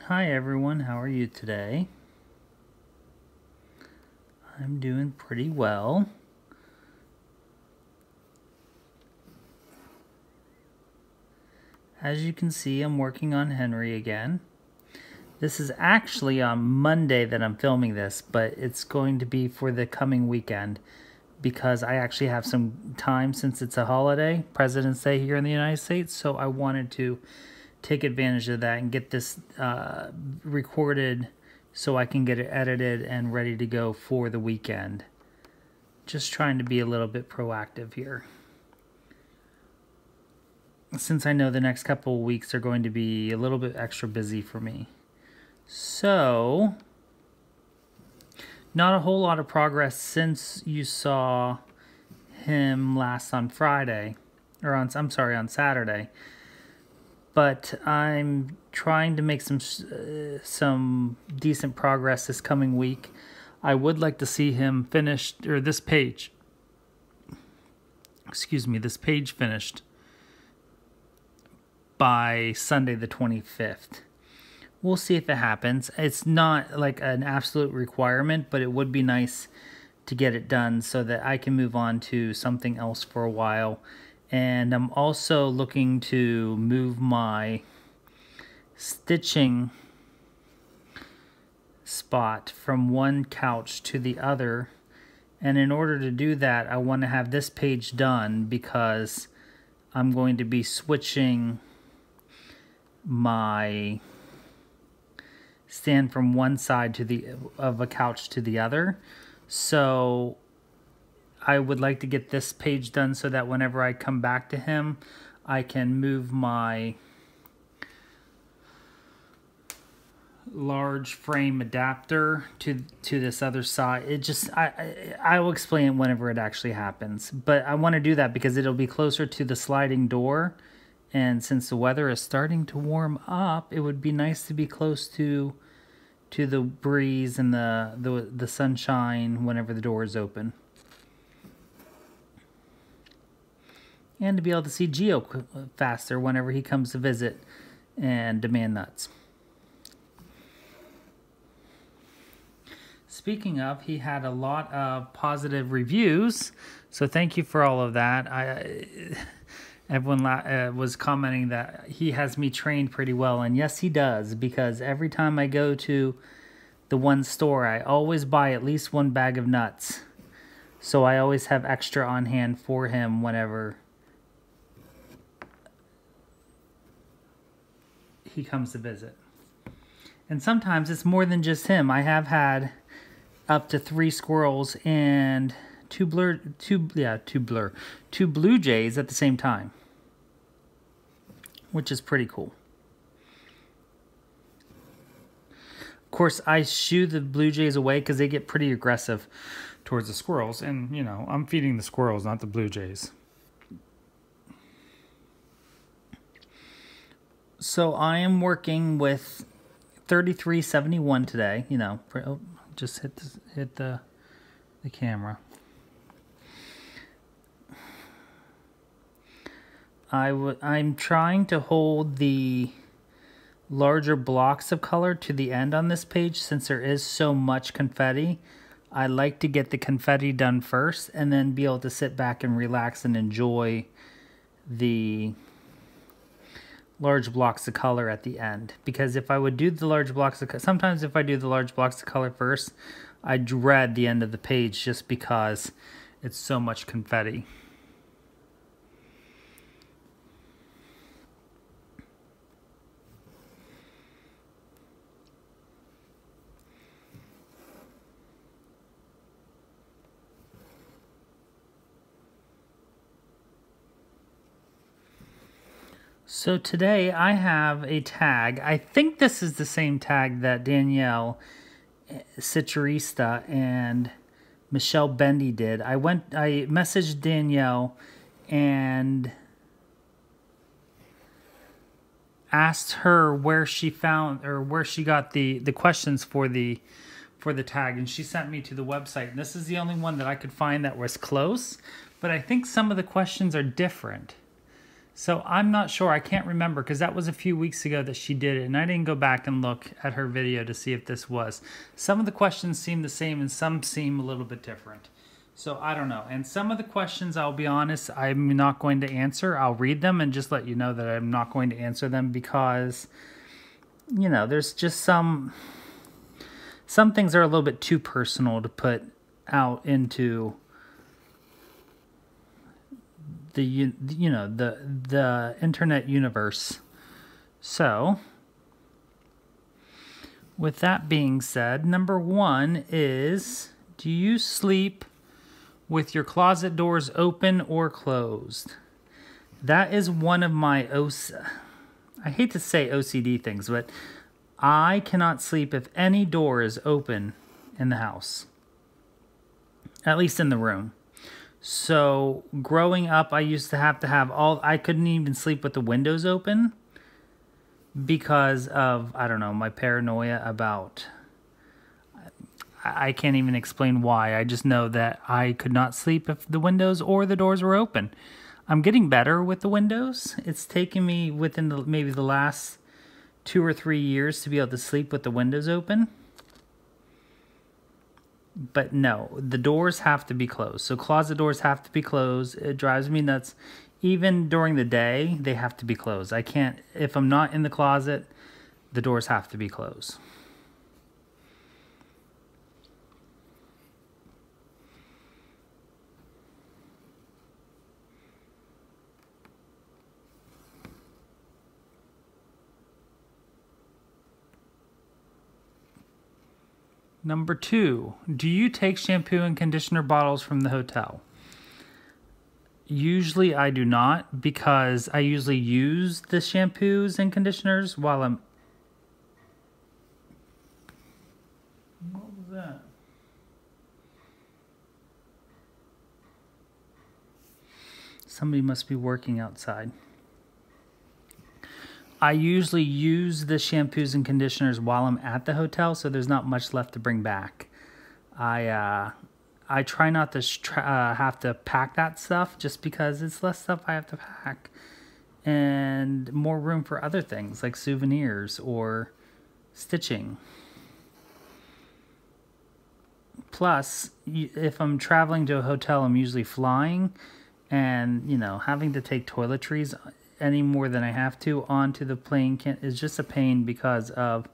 Hi everyone, how are you today? I'm doing pretty well. As you can see, I'm working on Henry again. This is actually on Monday that I'm filming this, but it's going to be for the coming weekend because I actually have some time since it's a holiday, President's Day here in the United States, so I wanted to take advantage of that and get this recorded so I can get it edited and ready to go for the weekend. Just trying to be a little bit proactive here, since I know the next couple of weeks are going to be a little bit extra busy for me. So, not a whole lot of progress since you saw him last on Friday, or on Saturday. But I'm trying to make some decent progress this coming week. I would like to see him finished, or this page finished by Sunday the 25th. We'll see if it happens. It's not like an absolute requirement, but it would be nice to get it done so that I can move on to something else for a while. And I'm also looking to move my stitching spot from one couch to the other. And in order to do that, I want to have this page done because I'm going to be switching my stand from one side of a couch to the other. So I would like to get this page done so that whenever I come back to him, I can move my large frame adapter to this other side. I will explain it whenever it actually happens. But I want to do that because it'll be closer to the sliding door. And since the weather is starting to warm up, it would be nice to be close to the breeze and the sunshine whenever the door is open. And to be able to see Geo faster whenever he comes to visit and demand nuts. Speaking of, he had a lot of positive reviews, so thank you for all of that. Everyone was commenting that he has me trained pretty well, and yes, he does, because every time I go to the one store, I always buy at least one bag of nuts. So I always have extra on hand for him whenever he comes to visit. And sometimes it's more than just him. I have had up to 3 squirrels and two blue jays at the same time, which is pretty cool. Of course, I shoo the blue jays away because they get pretty aggressive towards the squirrels, and you know, I'm feeding the squirrels, not the blue jays. So I am working with 3371 today. You know, just hit the camera. I'm trying to hold the larger blocks of color to the end on this page since there is so much confetti. I like to get the confetti done first and then be able to sit back and relax and enjoy the large blocks of color at the end. Because if I would do the large blocks of sometimes if I do the large blocks of color first, I dread the end of the page just because it's so much confetti. So today I have a tag. I think this is the same tag that Danielle, Stitcherista, and Michelle Bendy did. I messaged Danielle and asked her where she found or where she got the questions for the tag, and she sent me to the website. And this is the only one that I could find that was close, but I think some of the questions are different. So I'm not sure. I can't remember because that was a few weeks ago that she did it, and I didn't go back and look at her video to see if this was. Some of the questions seem the same and some seem a little bit different. So I don't know. And some of the questions, I'll be honest, I'm not going to answer. I'll read them and just let you know that I'm not going to answer them because, you know, there's just some things are a little bit too personal to put out into the the internet universe. So with that being said, number 1 is, do you sleep with your closet doors open or closed? That is one of my I hate to say OCD things, but I cannot sleep if any door is open in the house, at least in the room. So growing up, I used to have I couldn't even sleep with the windows open because of, I don't know, my paranoia about, I can't even explain why. I just know that I could not sleep if the windows or the doors were open. I'm getting better with the windows. It's taken me within maybe the last 2 or 3 years to be able to sleep with the windows open. But no, the doors have to be closed. So closet doors have to be closed. It drives me nuts. Even during the day, they have to be closed. I can't, if I'm not in the closet, the doors have to be closed. Number 2, do you take shampoo and conditioner bottles from the hotel? Usually I do not, because I usually use the shampoos and conditioners while I'm... What was that? Somebody must be working outside. I usually use the shampoos and conditioners while I'm at the hotel, so there's not much left to bring back. I try not to have to pack that stuff just because it's less stuff I have to pack and more room for other things like souvenirs or stitching. Plus, if I'm traveling to a hotel, I'm usually flying, and, you know, having to take toiletries any more than I have to onto the plane is just a pain because of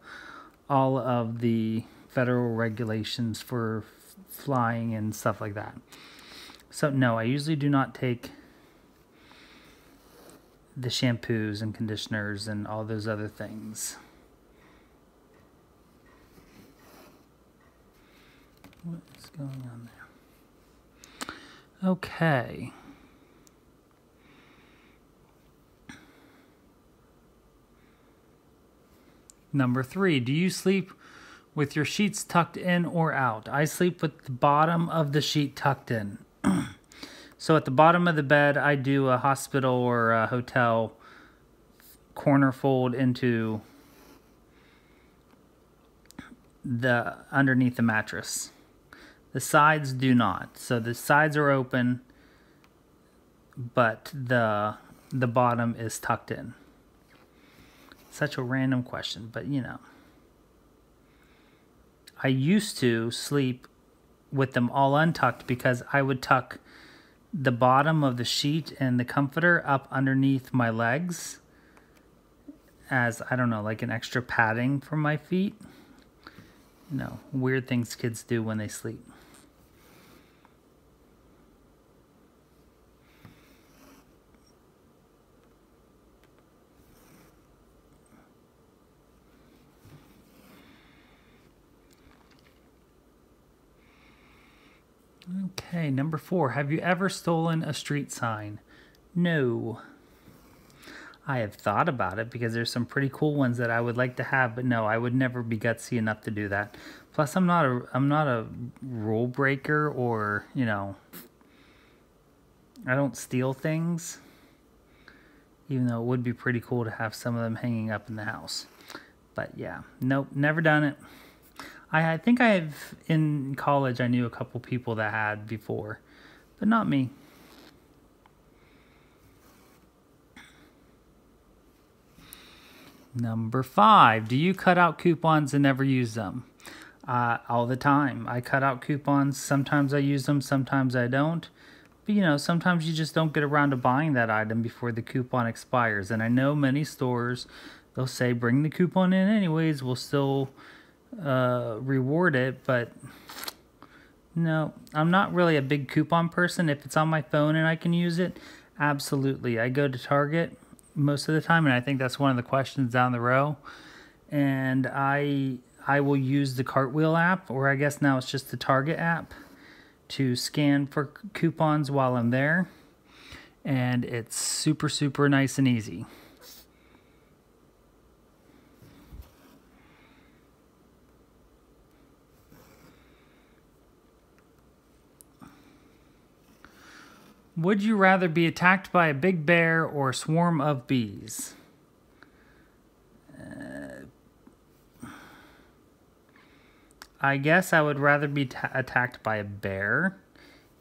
all of the federal regulations for flying and stuff like that. So no, I usually do not take the shampoos and conditioners and all those other things. What is going on there? Okay. Number 3, do you sleep with your sheets tucked in or out? I sleep with the bottom of the sheet tucked in. So at the bottom of the bed, I do a hospital or a hotel corner fold into the underneath the mattress. The sides do not. So the sides are open, but the bottom is tucked in. Such a random question, but you know. I used to sleep with them all untucked because I would tuck the bottom of the sheet and the comforter up underneath my legs as, I don't know, like an extra padding for my feet. You know, weird things kids do when they sleep. Okay, number 4. Have you ever stolen a street sign? No. I have thought about it because there's some pretty cool ones that I would like to have, but no, I would never be gutsy enough to do that. Plus, I'm not a rule breaker, or, you know, I don't steal things. Even though it would be pretty cool to have some of them hanging up in the house. But yeah, nope, never done it. I think in college, I knew a couple people that had before, but not me. Number 5, do you cut out coupons and never use them? All the time. I cut out coupons. Sometimes I use them, sometimes I don't. But, you know, sometimes you just don't get around to buying that item before the coupon expires. And I know many stores, they'll say, bring the coupon in anyways. We'll still reward it. But, no, I'm not really a big coupon person. If it's on my phone and I can use it, absolutely. I go to Target most of the time, and I think that's one of the questions down the row. And I will use the Cartwheel app, or I guess now it's just the Target app, to scan for coupons while I'm there. And it's super, super nice and easy. Would you rather be attacked by a big bear or a swarm of bees? I guess I would rather be attacked by a bear,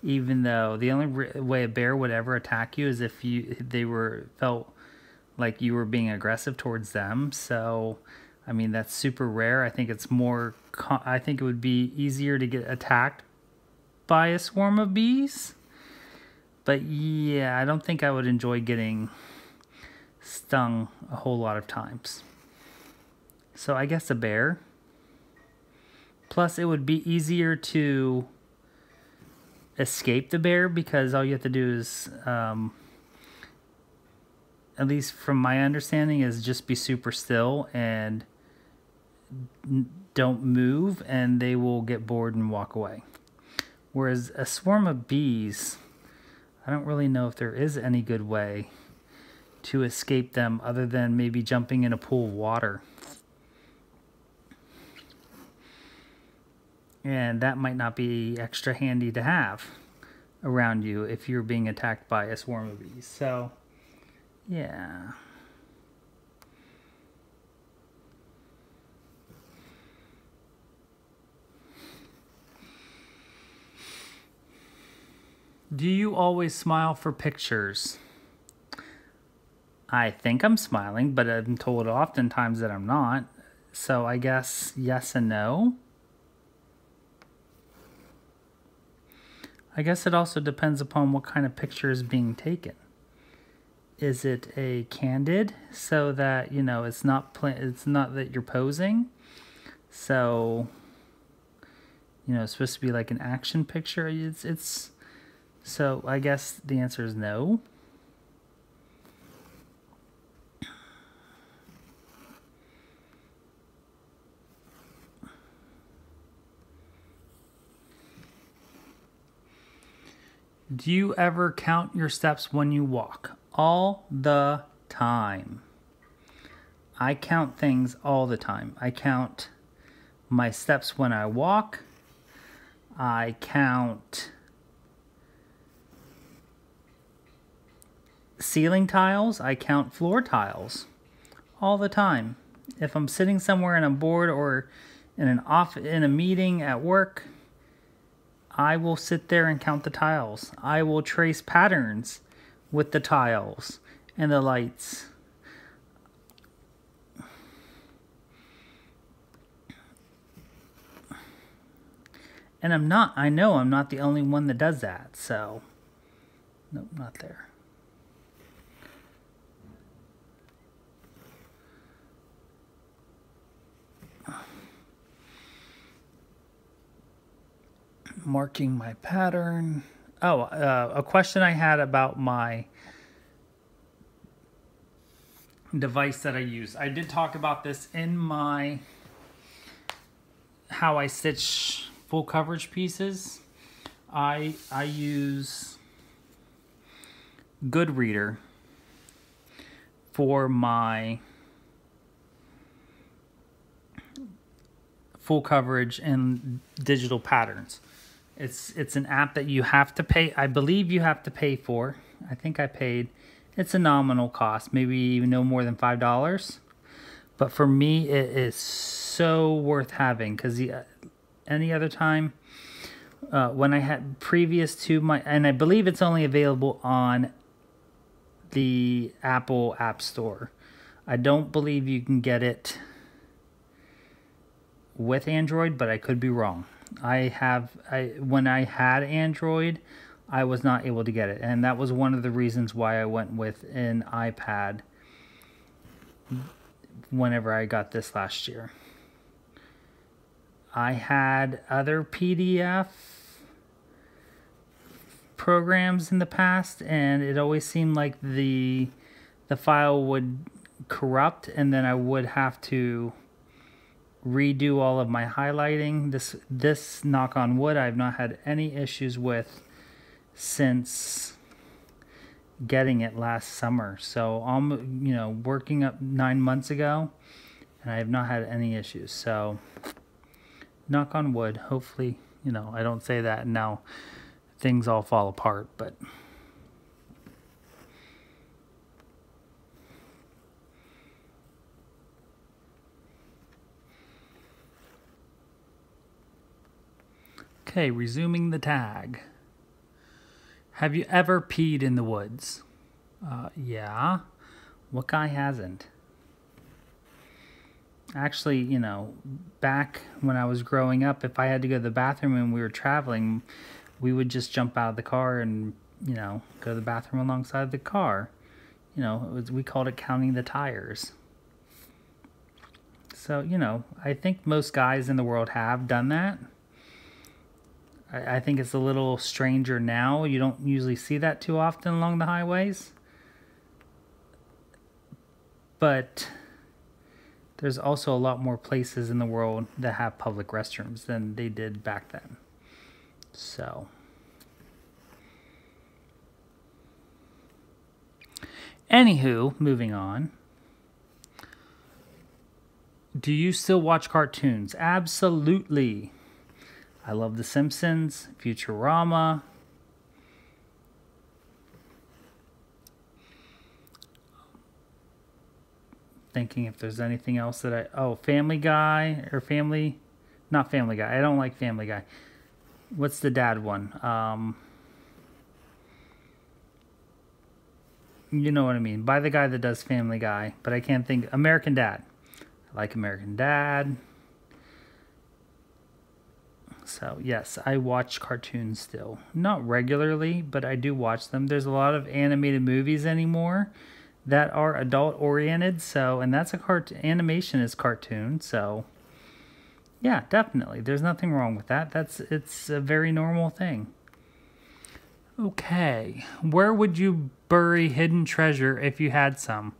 even though the only way a bear would ever attack you is if they felt like you were being aggressive towards them. So, I mean, that's super rare. I think it's more. I think it would be easier to get attacked by a swarm of bees. But yeah, I don't think I would enjoy getting stung a whole lot of times. So I guess a bear. Plus, it would be easier to escape the bear because all you have to do is, at least from my understanding, is just be super still and don't move, and they will get bored and walk away. Whereas a swarm of bees, I don't really know if there is any good way to escape them other than maybe jumping in a pool of water. And that might not be extra handy to have around you if you're being attacked by a swarm of bees. So, yeah. Do you always smile for pictures? I think I'm smiling, but I'm told oftentimes that I'm not. So I guess yes and no. I guess it also depends upon what kind of picture is being taken. Is it a candid, so that, you know, it's not that you're posing? So, you know, it's supposed to be like an action picture. So I guess the answer is no. Do you ever count your steps when you walk? All the time. I count things all the time. I count my steps when I walk. I count ceiling tiles. I count floor tiles all the time. If I'm sitting somewhere and I'm bored, or in a meeting at work, I will sit there and count the tiles. I will trace patterns with the tiles and the lights. And I know I'm not the only one that does that, so, nope, not there. Marking my pattern. Oh, a question I had about my device that I use. I did talk about this in my how I stitch full coverage pieces. I use Goodreader for my full coverage and digital patterns. It's an app that you have to pay. I believe you have to pay for. I think I paid. It's a nominal cost, maybe no more than $5. But for me, it is so worth having, because any other time, when I had previous to my, and I believe it's only available on the Apple App Store. I don't believe you can get it with Android, but I could be wrong. When I had Android, I was not able to get it, and that was one of the reasons why I went with an iPad whenever I got this last year. I had other PDF programs in the past, and it always seemed like the file would corrupt, and then I would have to redo all of my highlighting. This knock on wood, I've not had any issues with since getting it last summer. So I'm, working up 9 months ago, and I have not had any issues. So knock on wood. Hopefully, I don't say that and now things all fall apart, but okay, resuming the tag. Have you ever peed in the woods? Yeah. What guy hasn't? Actually, back when I was growing up, if I had to go to the bathroom and we were traveling, we would just jump out of the car and, go to the bathroom alongside the car. We called it counting the tires. So, I think most guys in the world have done that. I think it's a little stranger now. You don't usually see that too often along the highways. But there's also a lot more places in the world that have public restrooms than they did back then. So, anywho, moving on. Do you still watch cartoons? Absolutely. I love The Simpsons, Futurama. Thinking if there's anything else that Family Guy or not Family Guy. I don't like Family Guy. What's the dad one? You know what I mean. By the guy that does Family Guy, but I can't think. American Dad. I like American Dad. So, yes, I watch cartoons still. Not regularly, but I do watch them. There's a lot of animated movies anymore that are adult-oriented, and that's animation is cartoon, so yeah, definitely. There's nothing wrong with that. It's a very normal thing. Okay, where would you bury hidden treasure if you had some?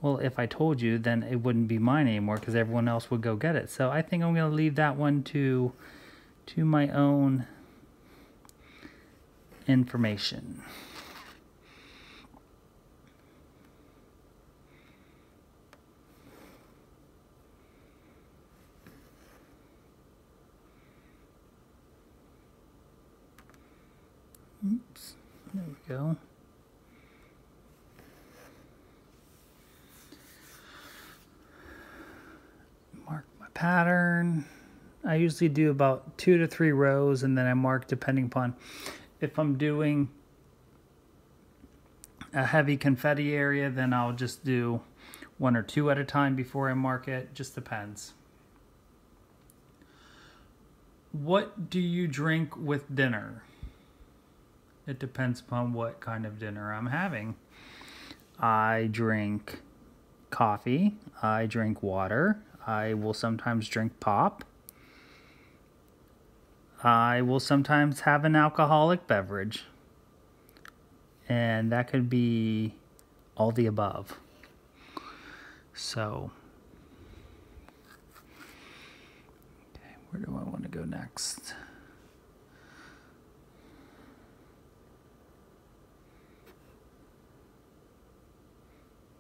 Well, if I told you, then it wouldn't be mine anymore because everyone else would go get it. So I think I'm going to leave that one to my own information. Oops, there we go. Mark my pattern. I usually do about 2 to 3 rows, and then I mark depending upon if I'm doing a heavy confetti area, then I'll just do 1 or 2 at a time before I mark it. Just depends. What do you drink with dinner? It depends upon what kind of dinner I'm having. I drink coffee. I drink water. I will sometimes drink pop. I will sometimes have an alcoholic beverage. And that could be all the above. So, okay, where do I want to go next?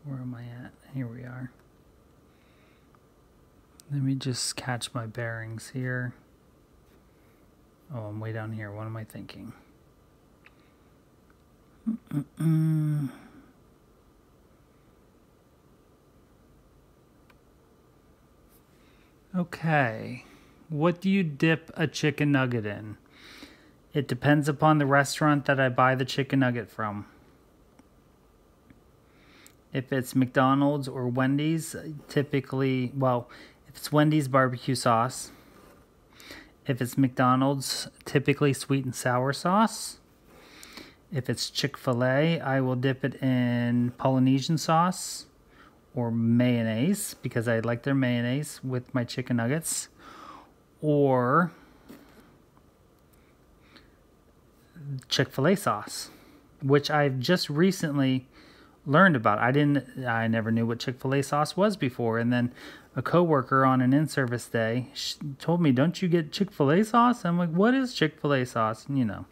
Where am I at? Here we are. Let me just catch my bearings here. Oh, I'm way down here. What am I thinking? Okay. What do you dip a chicken nugget in? It depends upon the restaurant that I buy the chicken nugget from. If it's McDonald's or Wendy's, typically, well, if it's Wendy's, barbecue sauce. If it's McDonald's, typically sweet and sour sauce. If it's Chick-fil-A, I will dip it in Polynesian sauce or mayonnaise because I like their mayonnaise with my chicken nuggets. Or Chick-fil-A sauce, which I've just recently learned about. I never knew what Chick-fil-A sauce was before, and then a coworker on an in-service day told me, "Don't you get Chick-fil-A sauce?" I'm like, "What is Chick-fil-A sauce?" And, you know,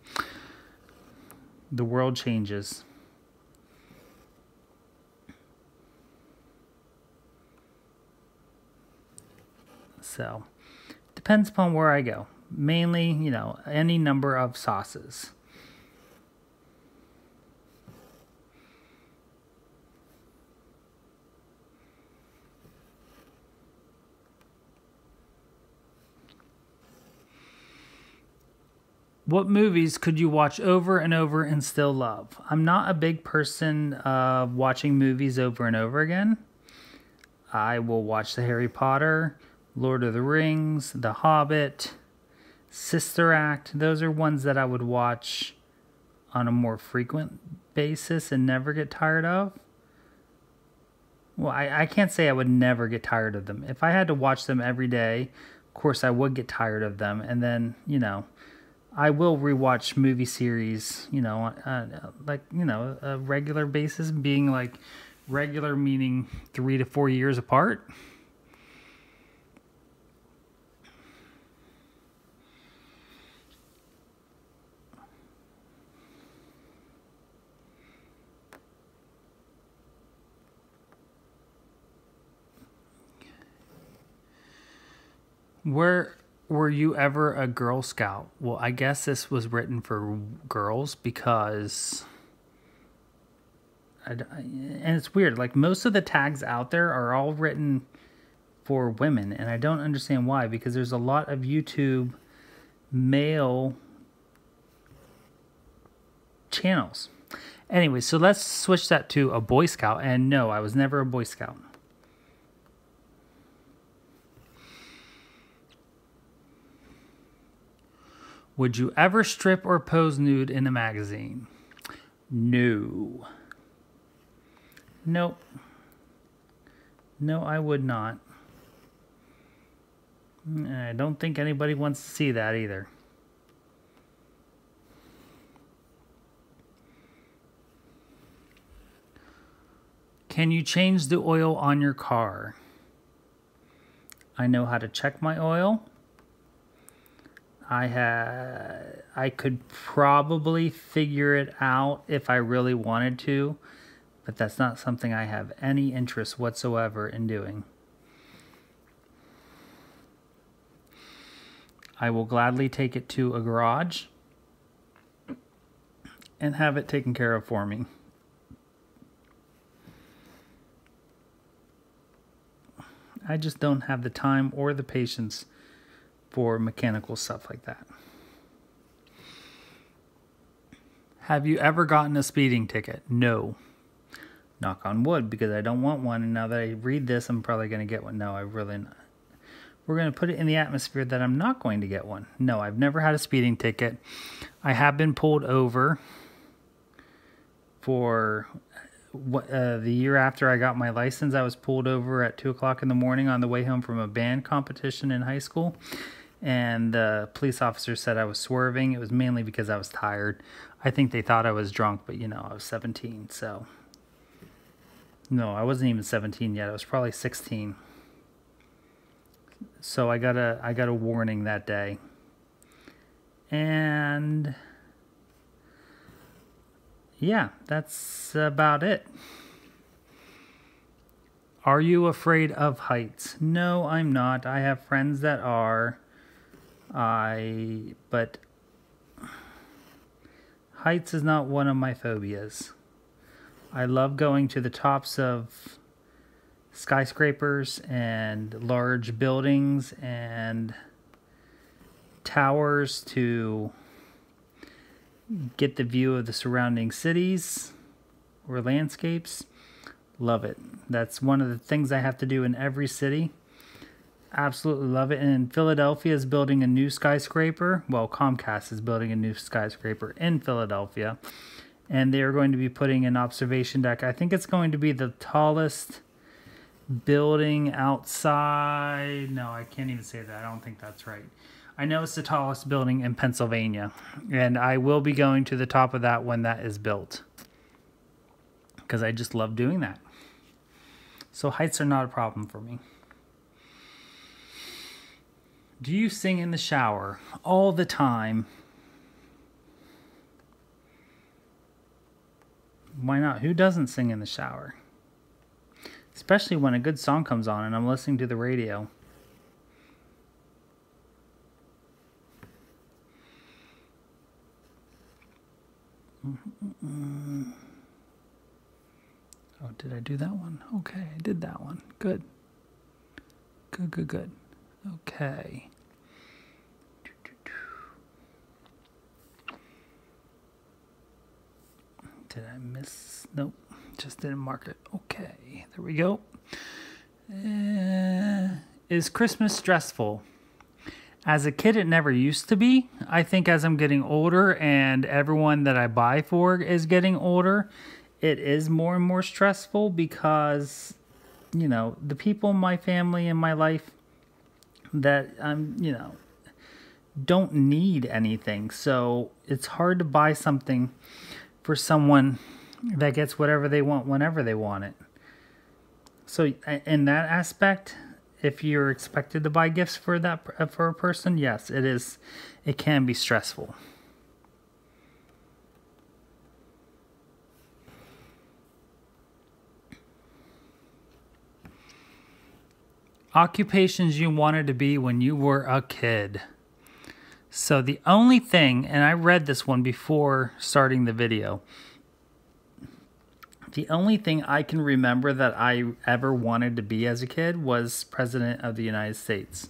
the world changes. So, depends upon where I go. Mainly, you know, any number of sauces. What movies could you watch over and over and still love? I'm not a big person of watching movies over and over again. I will watch the Harry Potter, Lord of the Rings, The Hobbit, Sister Act. Those are ones that I would watch on a more frequent basis and never get tired of. Well, I can't say I would never get tired of them. If I had to watch them every day, of course I would get tired of them. And then, you know, I will rewatch movie series, you know, like, you know, a regular basis, being like regular meaning 3 to 4 years apart. Were you ever a Girl Scout? Well, I guess this was written for girls because... and it's weird. Like, most of the tags out there are all written for women. And I don't understand why. Because there's a lot of YouTube male channels. Anyway, so let's switch that to a Boy Scout. And no, I was never a Boy Scout. Would you ever strip or pose nude in a magazine? No. Nope. No, I would not. And I don't think anybody wants to see that either. Can you change the oil on your car? I know how to check my oil. I could probably figure it out if I really wanted to, but that's not something I have any interest whatsoever in doing. I will gladly take it to a garage and have it taken care of for me. I just don't have the time or the patience for mechanical stuff like that. Have you ever gotten a speeding ticket? No. Knock on wood, because I don't want one. And now that I read this, I'm probably going to get one. No, I really not. We're going to put it in the atmosphere that I'm not going to get one. No, I've never had a speeding ticket. I have been pulled over for the year after I got my license. I was pulled over at 2 o'clock in the morning on the way home from a band competition in high school. And the police officer said I was swerving. It was mainly because I was tired. I think they thought I was drunk, but, you know, I was 17, so. No, I wasn't even 17 yet. I was probably 16. So I got a warning that day. And yeah, that's about it. Are you afraid of heights? No, I'm not. I have friends that are. But heights is not one of my phobias. I love going to the tops of skyscrapers and large buildings and towers to get the view of the surrounding cities or landscapes. Love it. That's one of the things I have to do in every city. Absolutely love it. And Philadelphia is building a new skyscraper. Well, Comcast is building a new skyscraper in Philadelphia. And they are going to be putting an observation deck. I think it's going to be the tallest building outside. No, I can't even say that. I don't think that's right. I know it's the tallest building in Pennsylvania. And I will be going to the top of that when that is built, because I just love doing that. So heights are not a problem for me. Do you sing in the shower? All the time. Why not? Who doesn't sing in the shower? Especially when a good song comes on and I'm listening to the radio. Oh, did I do that one? Okay, I did that one. Good. Good, good, good. Okay. Did I miss? Nope. Just didn't mark it. Okay. There we go. Is Christmas stressful? As a kid, it never used to be. I think as I'm getting older and everyone that I buy for is getting older, it is more and more stressful because, you know, the people in my family and my life that don't need anything. So it's hard to buy something for someone that gets whatever they want whenever they want it. So in that aspect, if you're expected to buy gifts for a person, yes, it is. It can be stressful. Occupations you wanted to be when you were a kid. So the only thing, and I read this one before starting the video, the only thing I can remember that I ever wanted to be as a kid was President of the United States.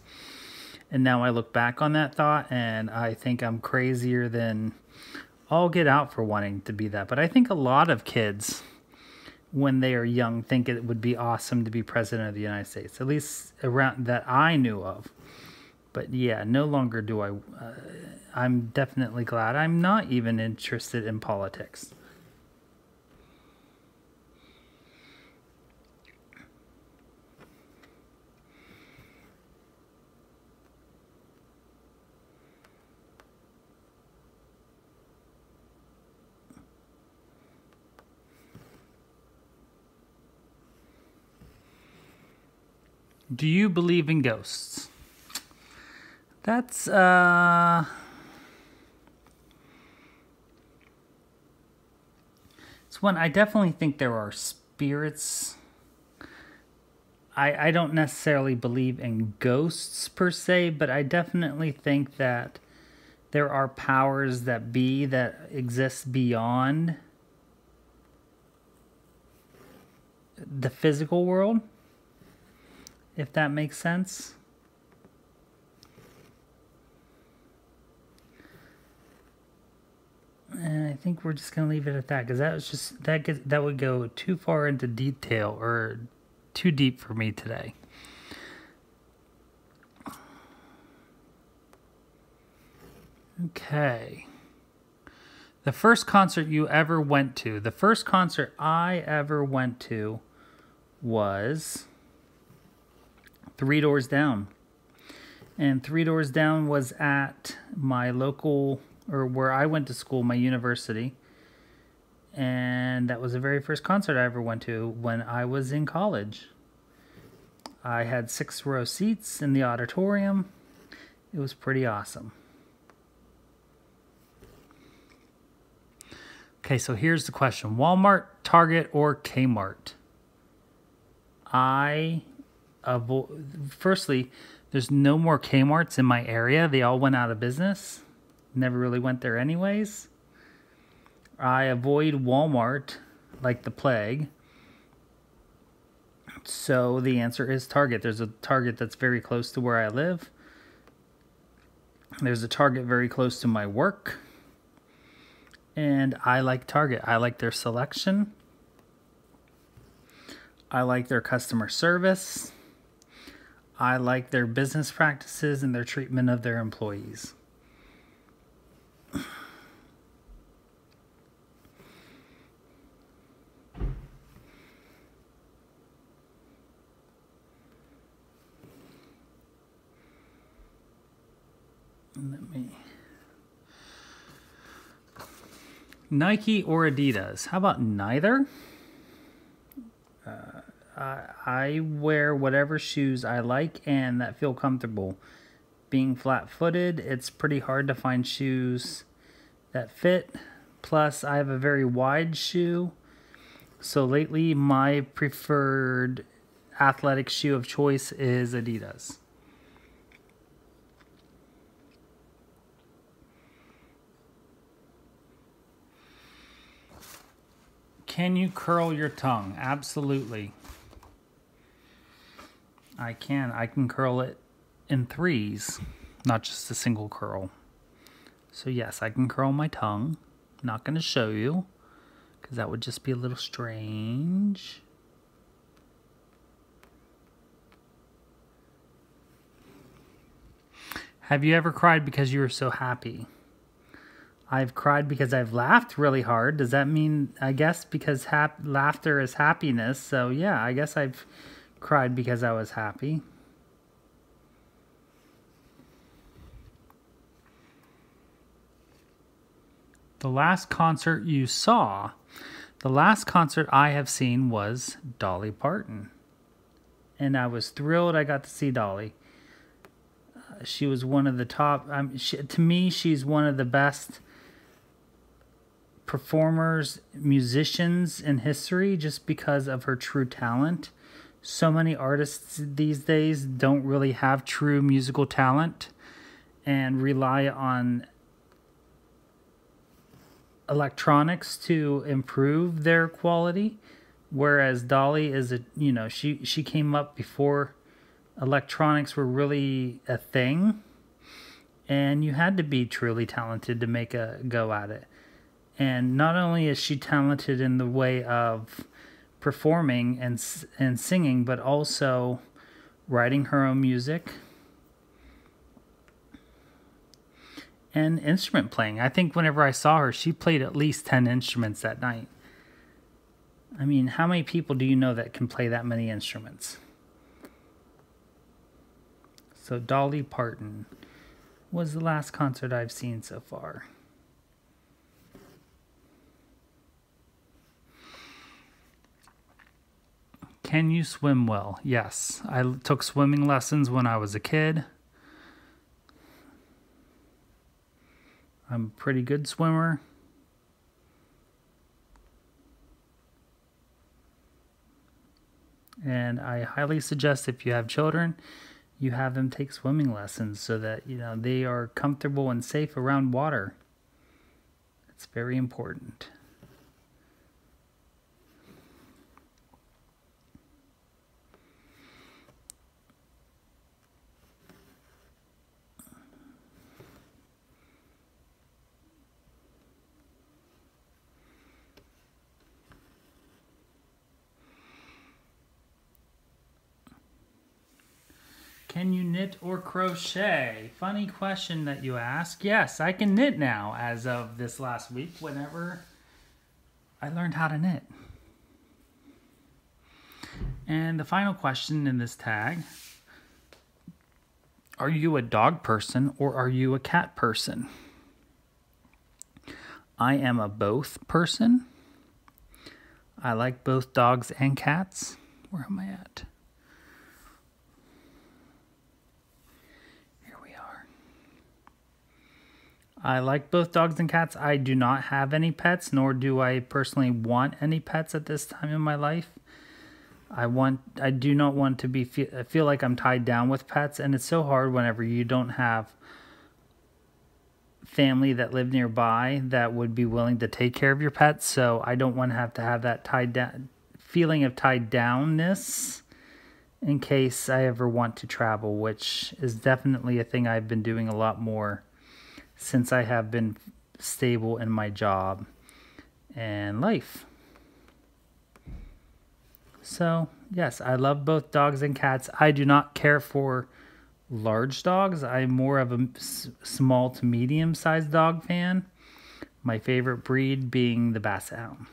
And now I look back on that thought and I think I'm crazier than all get out for wanting to be that. But I think a lot of kids, when they are young, think it would be awesome to be President of the United States. At least around that I knew of. But yeah, no longer do I. I'm definitely glad I'm not even interested in politics. Do you believe in ghosts? That's, it's one, I definitely think there are spirits. I don't necessarily believe in ghosts per se, but I definitely think that there are powers that be that exist beyond the physical world, if that makes sense. And I think we're just gonna leave it at that, because that was just that would go too far into detail or too deep for me today. Okay. The first concert you ever went to. The first concert I ever went to was Three Doors Down. And Three Doors Down was at my local, or where I went to school, my university. And that was the very first concert I ever went to when I was in college. I had 6-row seats in the auditorium. It was pretty awesome. Okay, so here's the question. Walmart, Target, or Kmart? Firstly, there's no more Kmarts in my area. They all went out of business. Never really went there anyways. I avoid Walmart like the plague. So the answer is Target. There's a Target that's very close to where I live. There's a Target very close to my work. And I like Target. I like their selection. I like their customer service. I like their business practices and their treatment of their employees. Nike or Adidas? How about neither? I wear whatever shoes I like and that feel comfortable. Being flat-footed, it's pretty hard to find shoes that fit. Plus, I have a very wide shoe. So lately, my preferred athletic shoe of choice is Adidas. Can you curl your tongue? Absolutely. I can. I can curl it in threes, not just a single curl. So yes, I can curl my tongue. Not going to show you, because that would just be a little strange. Have you ever cried because you were so happy? I've cried because I've laughed really hard. Does that mean, I guess, because laughter is happiness. So yeah, I guess I've cried because I was happy. The last concert you saw. The last concert I have seen was Dolly Parton. And I was thrilled I got to see Dolly. She was one of the top, to me, she's one of the best performers, musicians in history, just because of her true talent. So many artists these days don't really have true musical talent and rely on electronics to improve their quality, whereas Dolly is she came up before electronics were really a thing, and you had to be truly talented to make a go at it. And not only is she talented in the way of performing and singing, but also writing her own music and instrument playing. I think whenever I saw her, she played at least 10 instruments that night. I mean, how many people do you know that can play that many instruments? So Dolly Parton was the last concert I've seen so far. Can you swim well? Yes. I took swimming lessons when I was a kid. I'm a pretty good swimmer. And I highly suggest if you have children, you have them take swimming lessons so that, they are comfortable and safe around water. It's very important. Can you knit or crochet? Funny question that you ask. Yes, I can knit now as of this last week, whenever I learned how to knit. And the final question in this tag. Are you a dog person or are you a cat person? I am a both person. I like both dogs and cats. Where am I at? I like both dogs and cats. I do not have any pets, nor do I personally want any pets at this time in my life. I do not want to feel like I'm tied down with pets, and it's so hard whenever you don't have family that live nearby that would be willing to take care of your pets. So I don't want to have that feeling of tied downness in case I ever want to travel, which is definitely a thing I've been doing a lot more since I have been stable in my job and life. So, Yes, I love both dogs and cats. I do not care for large dogs. I'm more of a small to medium sized dog fan. My favorite breed being the Basset Hound.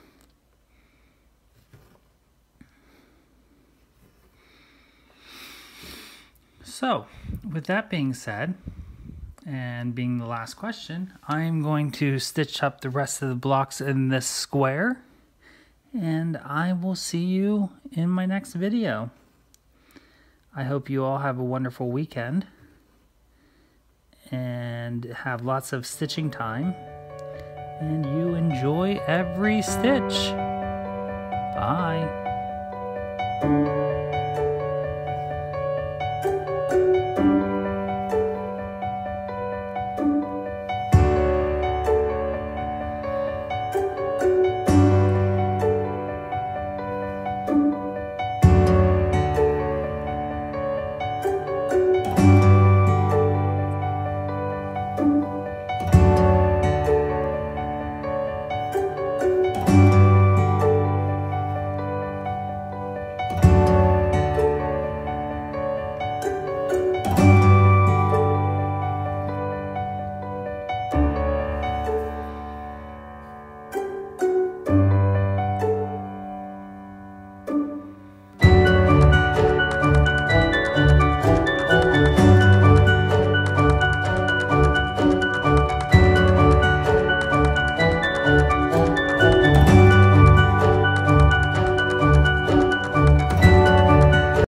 So, with that being said, and being the last question, I'm going to stitch up the rest of the blocks in this square, and I will see you in my next video. I hope you all have a wonderful weekend and have lots of stitching time, and you enjoy every stitch. Bye.